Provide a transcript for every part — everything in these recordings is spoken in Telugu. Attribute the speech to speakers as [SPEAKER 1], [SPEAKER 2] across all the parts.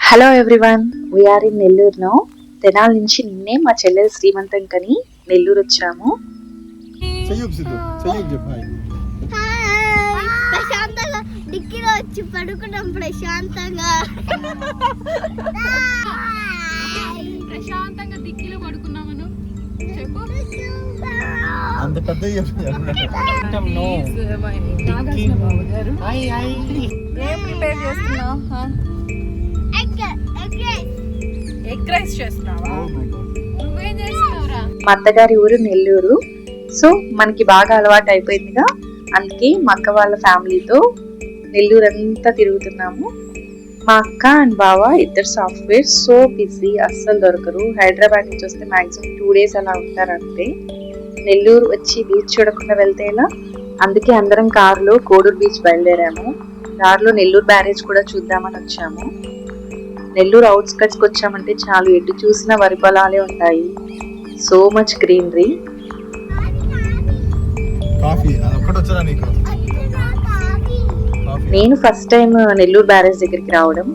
[SPEAKER 1] Hello everyone, we are in Nellore now. తెనాల నుంచి నిన్నే మా చెల్లెలు శ్రీమంతం కని నెల్లూరు వచ్చాము.
[SPEAKER 2] ప్రశాంతంగా డిక్కీలో వచ్చి పడుకున్నాం. ప్రశాంతంగా డిక్కీలో పడుకున్నామను చెప్పు. అంత పెద్ద ఏం ప్రిపేర్ చేస్తున్నావు? ఎగ్ రైస్ చేస్తున్నావా? నువ్వేం చేస్తున్నావురా?
[SPEAKER 1] మా అత్తగారి ఊరు నెల్లూరు, సో మనకి బాగా అలవాటు అయిపోయిందిగా. అందుకే మా అక్క వాళ్ళ ఫ్యామిలీతో నెల్లూరు అంతా తిరుగుతున్నాము. మా అక్క అండ్ బావ ఇద్దరు సాఫ్ట్వేర్, సో బిజీ, అస్సలు దొరకరు. హైదరాబాద్ నుంచి వస్తే మాక్సిమం 2 days అలా ఉంటారంటే. నెల్లూరు వచ్చి బీచ్ చూడకుండా వెళ్తే ఎలా? అందుకే అందరం కారులో కోడూరు బీచ్ బయలుదేరాము. దారిలో నెల్లూరు బ్యారేజ్ కూడా చూద్దామని వచ్చాము. నెల్లూరు అవుట్స్కట్స్కి వచ్చామంటే చాలు, ఎటు చూసినా వరి పొలాలే ఉంటాయి. So much greenery. నేను ఫస్ట్ టైం నెల్లూరు బ్యారేజ్ దగ్గరికి రావడం.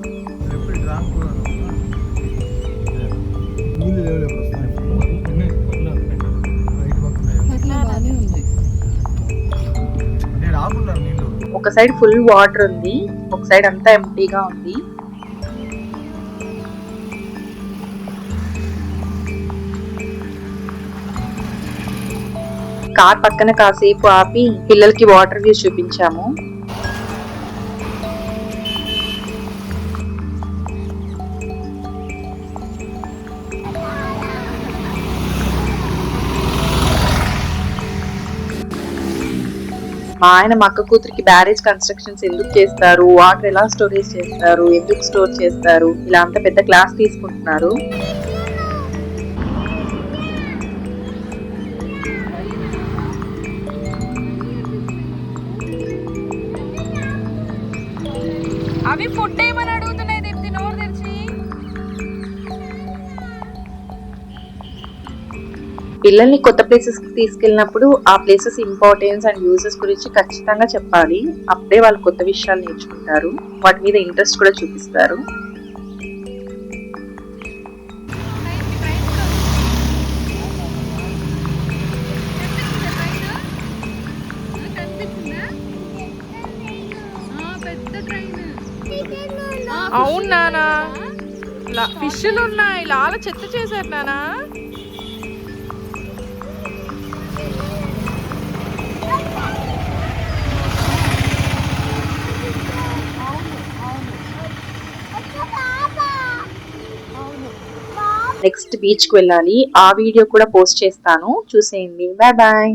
[SPEAKER 1] ఒక సైడ్ ఫుల్ వాటర్ ఉంది, ఒక సైడ్ అంతా ఎంటీగా ఉంది. కార్ పక్కన కాసేపు ఆపి పిల్లలకి వాటర్ వ్యూ చూపించాము. మా ఆయన మా అక్క కూతురికి బ్యారేజ్ కన్స్ట్రక్షన్స్ ఎందుకు చేస్తారు, వాటర్ ఎలా స్టోరేజ్ చేస్తారు, ఎందుకు స్టోర్ చేస్తారు, ఇలా అంత పెద్ద క్లాస్ తీసుకుంటున్నారు.
[SPEAKER 2] అవి ఫుడ్ ఏమని అడుగుతున్నాయి దీప్తి, నోరు తెరిచి.
[SPEAKER 1] పిల్లల్ని కొత్త ప్లేసెస్ కి తీసుకెళ్ళినప్పుడు ఆ ప్లేసెస్ ఇంపార్టెన్స్ అండ్ యూజెస్ గురించి ఖచ్చితంగా చెప్పాలి. అప్పుడే వాళ్ళు కొత్త విషయాలు నేర్చుకుంటారు, వాటి మీద ఇంట్రెస్ట్ కూడా చూపిస్తారు.
[SPEAKER 2] అవును నానా, ఫిష్లు ఉన్నాయి, లాల చెత్త చేశారు నానా.
[SPEAKER 1] నెక్స్ట్ బీచ్ కి వెళ్ళాలి, ఆ వీడియో కూడా పోస్ట్ చేస్తాను, చూసేయండి. Bye bye.